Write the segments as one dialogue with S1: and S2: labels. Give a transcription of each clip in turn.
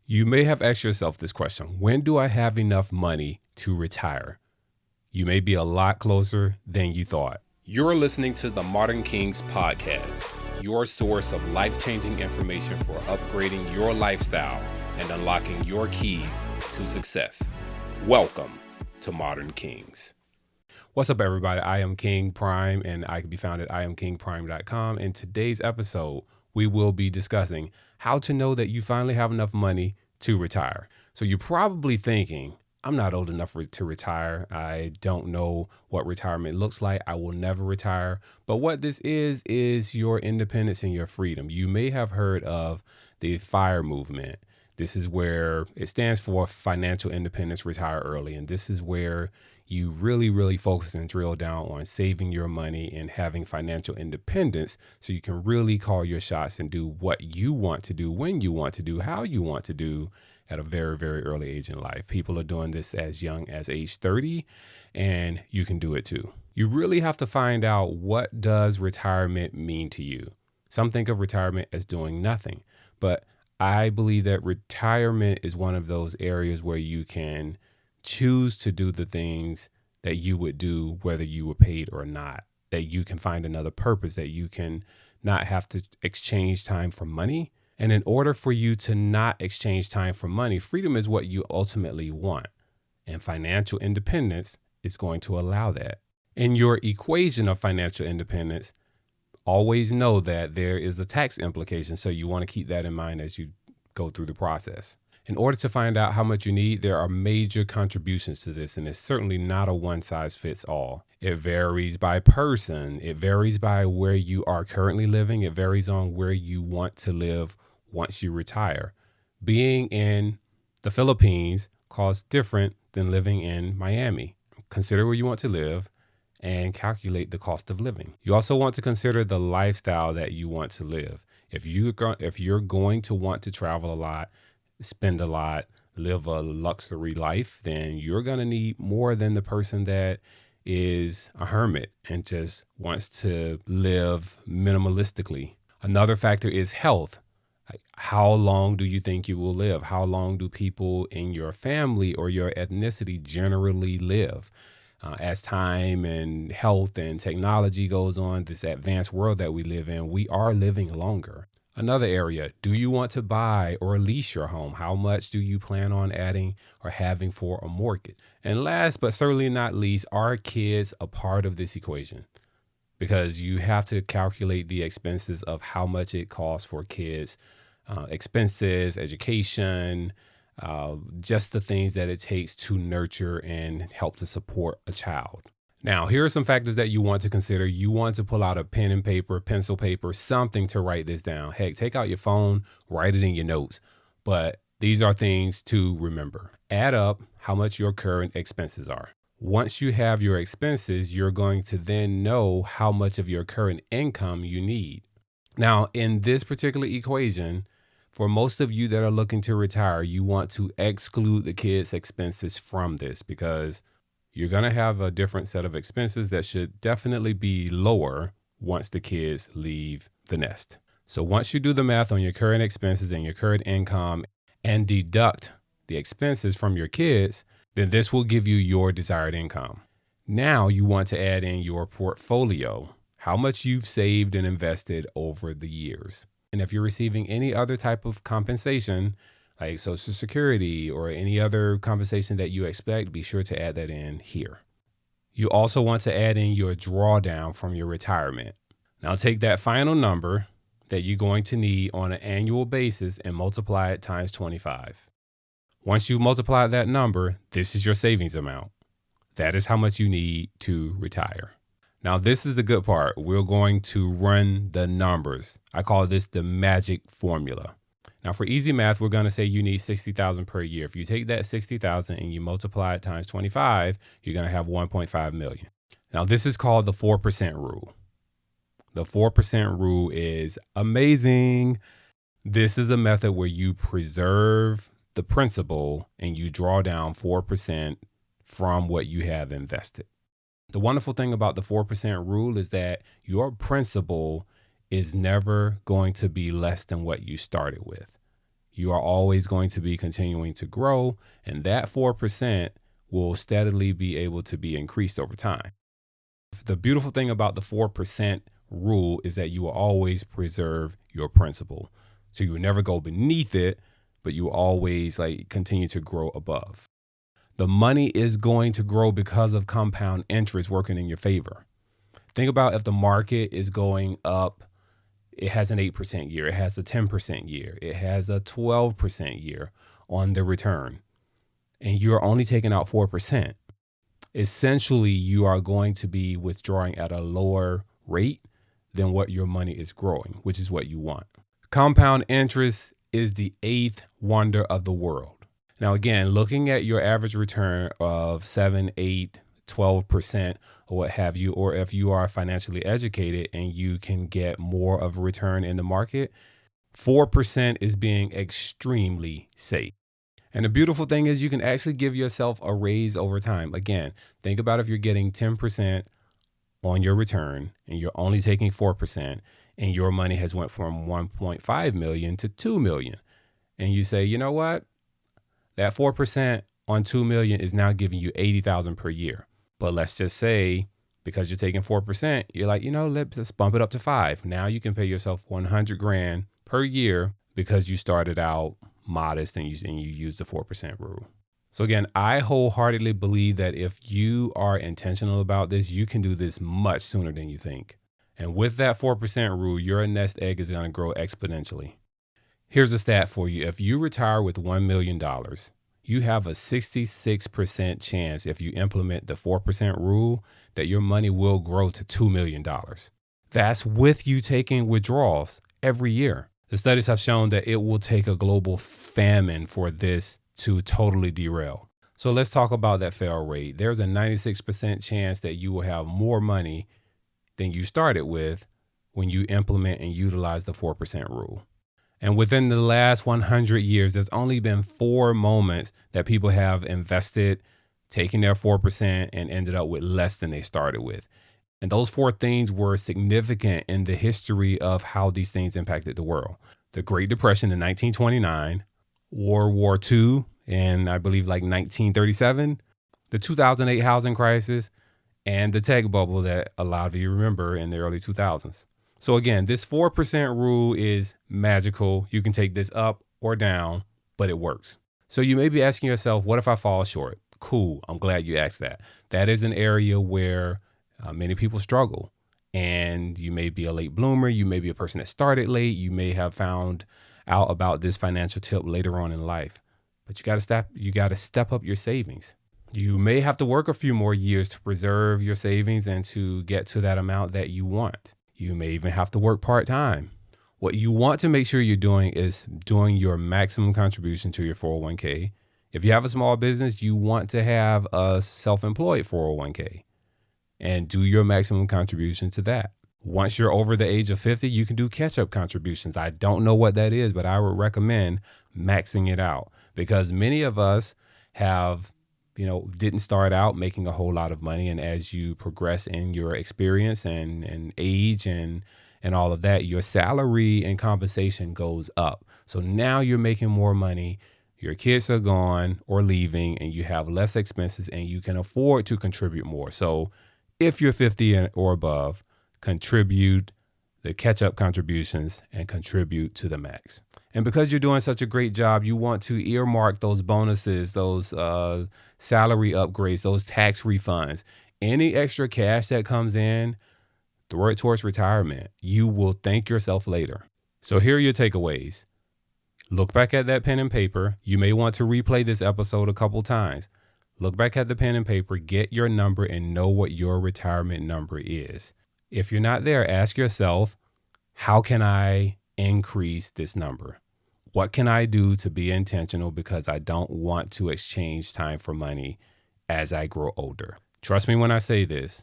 S1: You may have asked yourself this question: when do I have enough money to retire? You may be a lot closer than you thought. You're listening to the Modern Kings podcast, your source of life-changing information for upgrading your lifestyle and unlocking your keys to success. Welcome to Modern Kings. What's up, everybody? I am King Prime, and I can be found at iamkingprime.com. In today's episode, we will be discussing how to know that you finally have enough money to retire. So you're probably thinking, I'm not old enough to retire. I don't know what retirement looks like. I will never retire. But what this is your independence and your freedom. You may have heard of the FIRE movement. This is where it stands for Financial Independence, Retire Early. And this is where you really focus and drill down on saving your money and having financial independence so you can really call your shots and do what you want to do, when you want to do, how you want to do at a very early age in life. People are doing this as young as age 30, and you can do it too. You really have to find out, what does retirement mean to you? Some think of retirement as doing nothing, but I believe that retirement is one of those areas where you can choose to do the things that you would do whether you were paid or not, that you can find another purpose, that you can not have to exchange time for money. And in order for you to not exchange time for money, freedom is what you ultimately want. And financial independence is going to allow that. In your equation of financial independence, always know that there is a tax implication. So you want to keep that in mind as you go through the process. In order to find out how much you need, there are major contributions to this, and it's certainly not a one size fits all. It varies by person. It varies by where you are currently living. It varies on where you want to live once you retire. Being in the Philippines costs different than living in Miami. Consider where you want to live and calculate the cost of living. You also want to consider the lifestyle that you want to live. If you're going to want to travel a lot, spend a lot, live a luxury life, then you're going to need more than the person that is a hermit and just wants to live minimalistically. Another factor is health. How long do you think you will live? How long do people in your family or your ethnicity generally live? As time and health and technology goes on, this advanced world that we live in, we are living longer. Another area, do you want to buy or lease your home? How much do you plan on adding or having for a mortgage? And last but certainly not least, are kids a part of this equation? Because you have to calculate the expenses of how much it costs for kids, expenses, education, just the things that it takes to nurture and help to support a child. Now, here are some factors that you want to consider. You want to pull out a pen and paper, pencil paper, something to write this down. Heck, take out your phone, write it in your notes. But these are things to remember. Add up how much your current expenses are. Once you have your expenses, you're going to then know how much of your current income you need. Now, in this particular equation, for most of you that are looking to retire, you want to exclude the kids' expenses from this, because you're going to have a different set of expenses that should definitely be lower once the kids leave the nest. So once you do the math on your current expenses and your current income and deduct the expenses from your kids, then this will give you your desired income. Now you want to add in your portfolio, how much you've saved and invested over the years. And if you're receiving any other type of compensation, like Social Security or any other compensation that you expect, be sure to add that in here. You also want to add in your drawdown from your retirement. Now take that final number that you're going to need on an annual basis and multiply it times 25. Once you've multiplied that number, this is your savings amount. That is how much you need to retire. Now, this is the good part. We're going to run the numbers. I call this the magic formula. Now, for easy math, we're going to say you need $60,000 per year. If you take that $60,000 and you multiply it times 25, you're going to have $1.5 million. Now, this is called the 4% rule. The 4% rule is amazing. This is a method where you preserve the principal and you draw down 4% from what you have invested. The wonderful thing about the 4% rule is that your principal is never going to be less than what you started with. You are always going to be continuing to grow, and that 4% will steadily be able to be increased over time. The beautiful thing about the 4% rule is that you will always preserve your principal. So you will never go beneath it, but you will always continue to grow above. The money is going to grow because of compound interest working in your favor. Think about if the market is going up, it has an 8% year, it has a 10% year, it has a 12% year on the return, and you're only taking out 4%. Essentially, you are going to be withdrawing at a lower rate than what your money is growing, which is what you want. Compound interest is the eighth wonder of the world. Now, again, looking at your average return of 7, 8, 12% or what have you, or if you are financially educated and you can get more of a return in the market, 4% is being extremely safe. And the beautiful thing is you can actually give yourself a raise over time. Again, think about if you're getting 10% on your return and you're only taking 4% and your money has went from 1.5 million to 2 million. And you say, you know what? That 4% on 2 million is now giving you 80,000 per year. But let's just say because you're taking 4%, you're like, let's bump it up to 5. Now you can pay yourself 100 grand per year because you started out modest and you use the 4% rule. So again, I wholeheartedly believe that if you are intentional about this, you can do this much sooner than you think. And with that 4% rule, your nest egg is going to grow exponentially. Here's a stat for you. If you retire with $1 million, you have a 66% chance if you implement the 4% rule that your money will grow to $2 million. That's with you taking withdrawals every year. The studies have shown that it will take a global famine for this to totally derail. So let's talk about that fail rate. There's a 96% chance that you will have more money than you started with when you implement and utilize the 4% rule. And within the last 100 years, there's only been 4 moments that people have invested, taking their 4% and ended up with less than they started with. And those 4 things were significant in the history of how these things impacted the world. The Great Depression in 1929, World War II in, I believe, 1937, the 2008 housing crisis, and the tech bubble that a lot of you remember in the early 2000s. So again, this 4% rule is magical. You can take this up or down, but it works. So you may be asking yourself, what if I fall short? Cool. I'm glad you asked that. That is an area where many people struggle. And you may be a late bloomer. You may be a person that started late. You may have found out about this financial tip later on in life. But you got to step up your savings. You may have to work a few more years to preserve your savings and to get to that amount that you want. You may even have to work part-time. What you want to make sure you're doing is doing your maximum contribution to your 401k. If you have a small business, you want to have a self-employed 401k and do your maximum contribution to that. Once you're over the age of 50, you can do catch-up contributions. I don't know what that is, but I would recommend maxing it out because many of us have didn't start out making a whole lot of money. And as you progress in your experience and age and all of that, your salary and compensation goes up. So now you're making more money. Your kids are gone or leaving and you have less expenses and you can afford to contribute more. So if you're 50 or above, contribute the catch-up contributions and contribute to the max. And because you're doing such a great job, you want to earmark those bonuses, those salary upgrades, those tax refunds, any extra cash that comes in, throw it towards retirement. You will thank yourself later. So here are your takeaways. Look back at that pen and paper. You may want to replay this episode a couple times. Look back at the pen and paper, get your number and know what your retirement number is. If you're not there, ask yourself, how can I increase this number? What can I do to be intentional because I don't want to exchange time for money as I grow older? Trust me when I say this.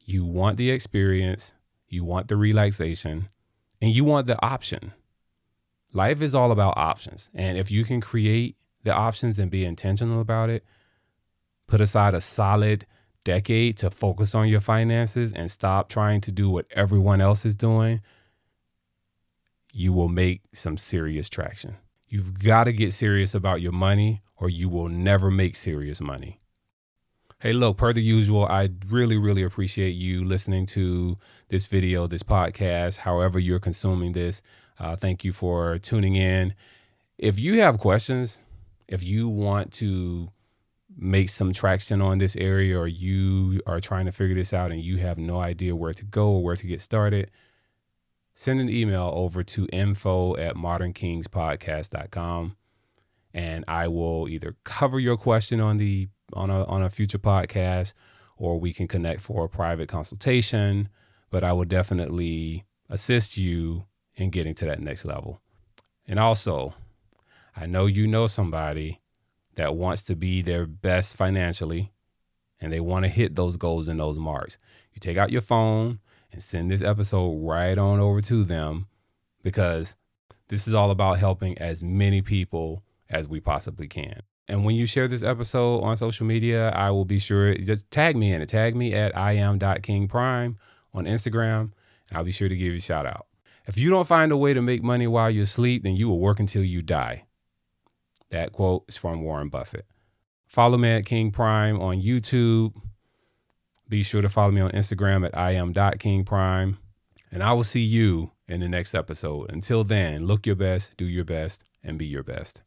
S1: You want the experience, you want the relaxation, and you want the option. Life is all about options. And if you can create the options and be intentional about it, put aside a solid decade to focus on your finances and stop trying to do what everyone else is doing, you will make some serious traction. You've got to get serious about your money or you will never make serious money. Hey, look, per the usual, I really, really appreciate you listening to this video, this podcast, however you're consuming this. Thank you for tuning in. If you have questions, if you want to make some traction on this area or you are trying to figure this out and you have no idea where to go or where to get started, send an email over to info@modernkingspodcast.com and I will either cover your question on a future podcast or we can connect for a private consultation, but I will definitely assist you in getting to that next level. And also, I know you know somebody that wants to be their best financially and they want to hit those goals and those marks. You take out your phone and send this episode right on over to them because this is all about helping as many people as we possibly can. And when you share this episode on social media, I will be sure, just tag me in it. Tag me at iam.kingprime on Instagram, and I'll be sure to give you a shout out. If you don't find a way to make money while you sleep, then you will work until you die. That quote is from Warren Buffett. Follow me at King Prime on YouTube. Be sure to follow me on Instagram at iam.kingprime. And I will see you in the next episode. Until then, look your best, do your best, and be your best.